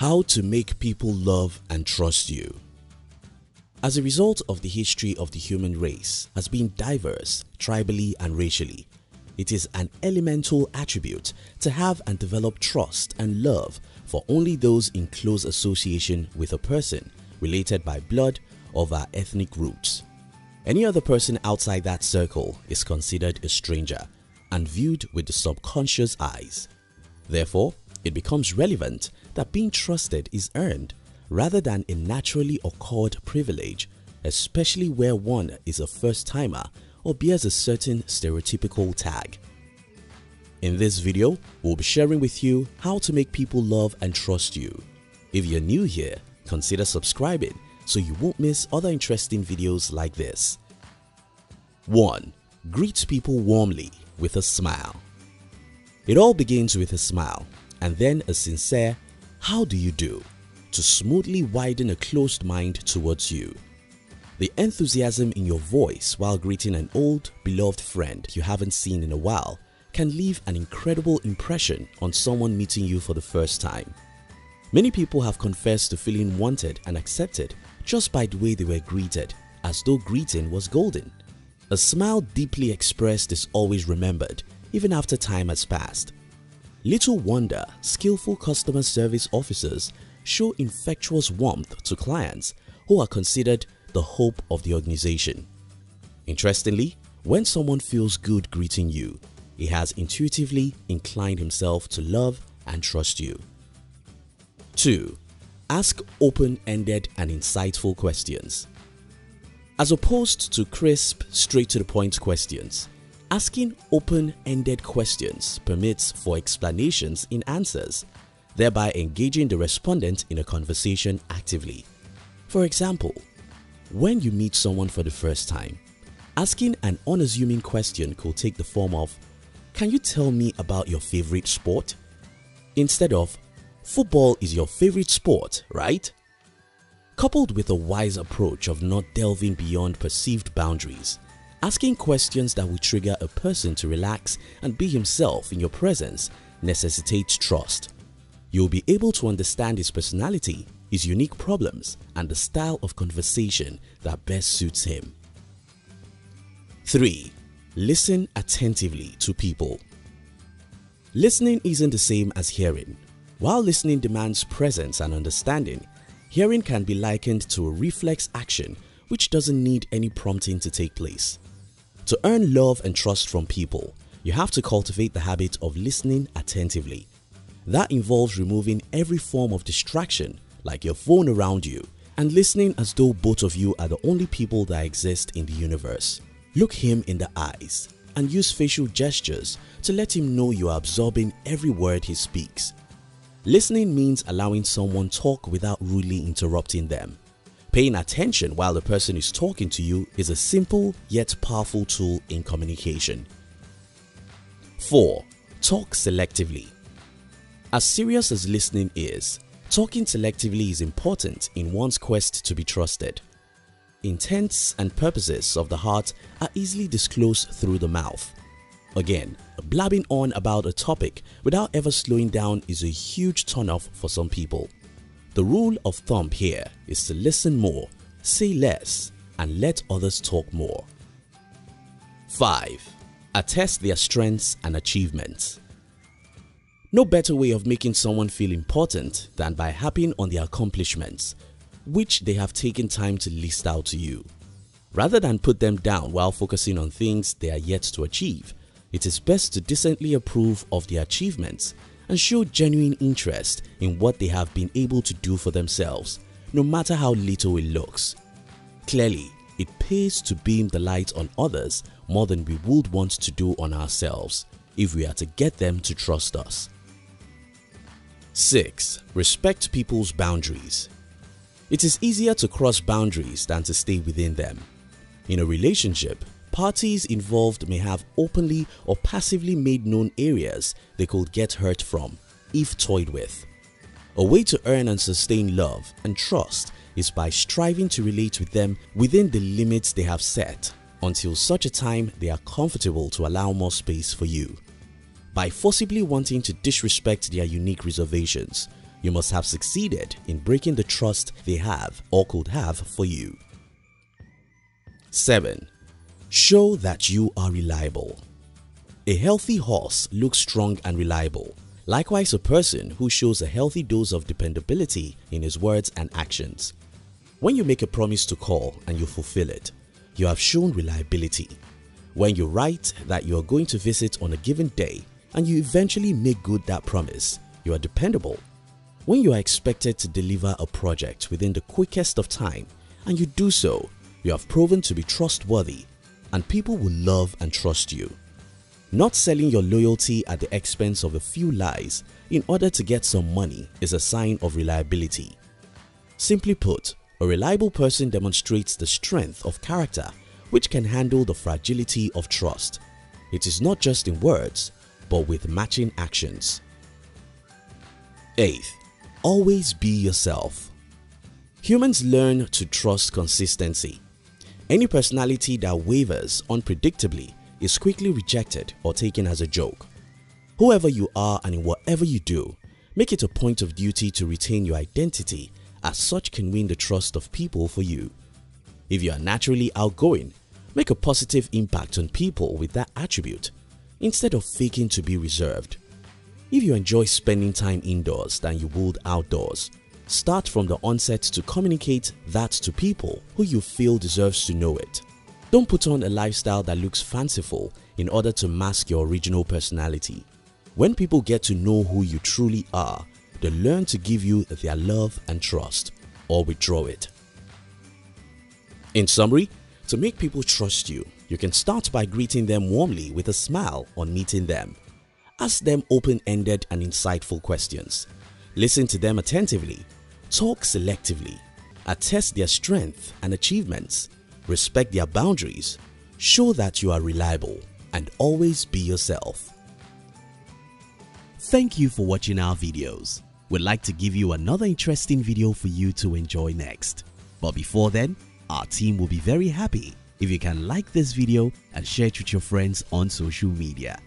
How to make people love and trust you. As a result of the history of the human race has been diverse, tribally and racially, it is an elemental attribute to have and develop trust and love for only those in close association with a person related by blood or via ethnic roots. Any other person outside that circle is considered a stranger and viewed with the subconscious eyes. Therefore, it becomes relevant that being trusted is earned rather than a naturally occurred privilege, especially where one is a first-timer or bears a certain stereotypical tag. In this video, we'll be sharing with you how to make people love and trust you. If you're new here, consider subscribing so you won't miss other interesting videos like this. 1. Greet people warmly with a smile. It all begins with a smile and then a sincere "How do you do?" to smoothly widen a closed mind towards you. The enthusiasm in your voice while greeting an old, beloved friend you haven't seen in a while can leave an incredible impression on someone meeting you for the first time. Many people have confessed to feeling wanted and accepted just by the way they were greeted, as though greeting was golden. A smile deeply expressed is always remembered, even after time has passed. Little wonder skillful customer service officers show infectious warmth to clients who are considered the hope of the organization. Interestingly, when someone feels good greeting you, he has intuitively inclined himself to love and trust you. 2. Ask open-ended and insightful questions. As opposed to crisp, straight-to-the-point questions, asking open-ended questions permits for explanations in answers, thereby engaging the respondent in a conversation actively. For example, when you meet someone for the first time, asking an unassuming question could take the form of, "Can you tell me about your favorite sport?" instead of, "Football is your favorite sport, right?" Coupled with a wise approach of not delving beyond perceived boundaries, asking questions that will trigger a person to relax and be himself in your presence necessitates trust. You'll be able to understand his personality, his unique problems, and the style of conversation that best suits him. 3. Listen attentively to people. Listening isn't the same as hearing. While listening demands presence and understanding, hearing can be likened to a reflex action which doesn't need any prompting to take place. To earn love and trust from people, you have to cultivate the habit of listening attentively. That involves removing every form of distraction, like your phone around you, and listening as though both of you are the only people that exist in the universe. Look him in the eyes and use facial gestures to let him know you are absorbing every word he speaks. Listening means allowing someone talk without rudely interrupting them. Paying attention while the person is talking to you is a simple yet powerful tool in communication. 4. Talk selectively. As serious as listening is, talking selectively is important in one's quest to be trusted. Intents and purposes of the heart are easily disclosed through the mouth. Again, blabbing on about a topic without ever slowing down is a huge turn-off for some people. The rule of thumb here is to listen more, say less, and let others talk more. 5. Attest their strengths and achievements. No better way of making someone feel important than by harping on their accomplishments, which they have taken time to list out to you. Rather than put them down while focusing on things they are yet to achieve, it is best to decently approve of their achievements and show genuine interest in what they have been able to do for themselves, no matter how little it looks. Clearly, it pays to beam the light on others more than we would want to do on ourselves if we are to get them to trust us. 6. Respect people's boundaries. It is easier to cross boundaries than to stay within them. In a relationship, parties involved may have openly or passively made known areas they could get hurt from if toyed with. A way to earn and sustain love and trust is by striving to relate with them within the limits they have set until such a time they are comfortable to allow more space for you. By forcibly wanting to disrespect their unique reservations, you must have succeeded in breaking the trust they have or could have for you. 7. Show that you are reliable. A healthy horse looks strong and reliable. Likewise, a person who shows a healthy dose of dependability in his words and actions. When you make a promise to call and you fulfill it, you have shown reliability. When you write that you are going to visit on a given day and you eventually make good that promise, you are dependable. When you are expected to deliver a project within the quickest of time and you do so, you have proven to be trustworthy and people will love and trust you. Not selling your loyalty at the expense of a few lies in order to get some money is a sign of reliability. Simply put, a reliable person demonstrates the strength of character which can handle the fragility of trust. It is not just in words, but with matching actions. 8. Always be yourself. Humans learn to trust consistency. Any personality that wavers unpredictably is quickly rejected or taken as a joke. Whoever you are and in whatever you do, make it a point of duty to retain your identity, as such can win the trust of people for you. If you are naturally outgoing, make a positive impact on people with that attribute instead of faking to be reserved. If you enjoy spending time indoors than you would outdoors, start from the onset to communicate that to people who you feel deserves to know it. Don't put on a lifestyle that looks fanciful in order to mask your original personality. When people get to know who you truly are, they learn to give you their love and trust or withdraw it. In summary, to make people trust you, you can start by greeting them warmly with a smile on meeting them. Ask them open-ended and insightful questions. Listen to them attentively. Talk selectively. Attest their strength and achievements. Respect their boundaries. Show that you are reliable and always be yourself. Thank you for watching our videos. We'd like to give you another interesting video for you to enjoy next. But before then, our team will be very happy if you can like this video and share it with your friends on social media.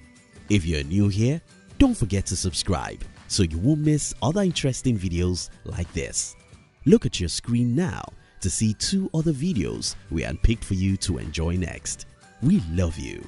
If you're new here, don't forget to subscribe so you won't miss other interesting videos like this. Look at your screen now to see 2 other videos we handpicked for you to enjoy next. We love you.